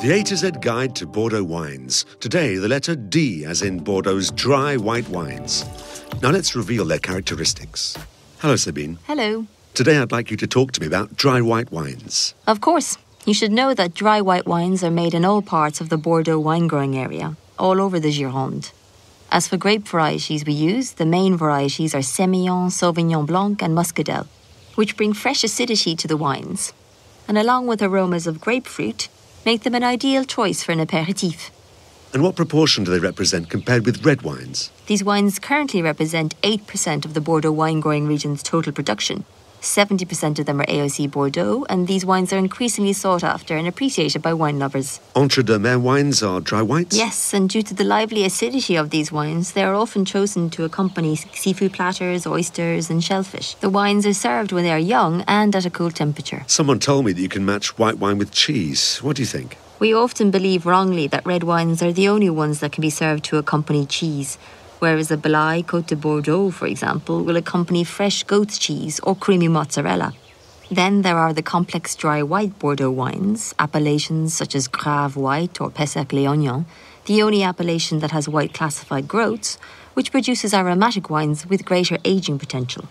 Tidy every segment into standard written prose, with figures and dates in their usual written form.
The A to Z guide to Bordeaux wines. Today, the letter D as in Bordeaux's dry white wines. Now let's reveal their characteristics. Hello, Sabine. Hello. Today I'd like you to talk to me about dry white wines. Of course. You should know that dry white wines are made in all parts of the Bordeaux wine-growing area, all over the Gironde. As for grape varieties we use, the main varieties are Semillon, Sauvignon Blanc and Muscadel, which bring fresh acidity to the wines, and along with aromas of grapefruit, make them an ideal choice for an apéritif. And what proportion do they represent compared with red wines? These wines currently represent 8% of the Bordeaux wine-growing region's total production. 70% of them are AOC Bordeaux, and these wines are increasingly sought after and appreciated by wine lovers. Entre-deux-mer wines are dry whites? Yes, and due to the lively acidity of these wines, they are often chosen to accompany seafood platters, oysters and shellfish. The wines are served when they are young and at a cool temperature. Someone told me that you can match white wine with cheese. What do you think? We often believe wrongly that red wines are the only ones that can be served to accompany cheese, whereas a Blanc Côte de Bordeaux, for example, will accompany fresh goat's cheese or creamy mozzarella. Then there are the complex dry white Bordeaux wines, appellations such as Grave White or Pessac Léognan, the only appellation that has white classified growths, which produces aromatic wines with greater aging potential.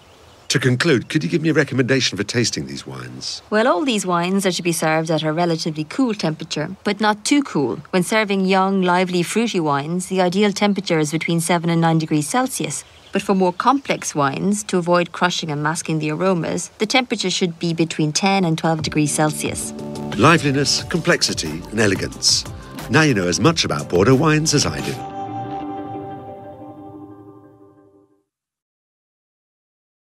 To conclude, could you give me a recommendation for tasting these wines? Well, all these wines are to be served at a relatively cool temperature, but not too cool. When serving young, lively, fruity wines, the ideal temperature is between 7 and 9 degrees Celsius. But for more complex wines, to avoid crushing and masking the aromas, the temperature should be between 10 and 12 degrees Celsius. Liveliness, complexity and elegance. Now you know as much about Bordeaux wines as I do.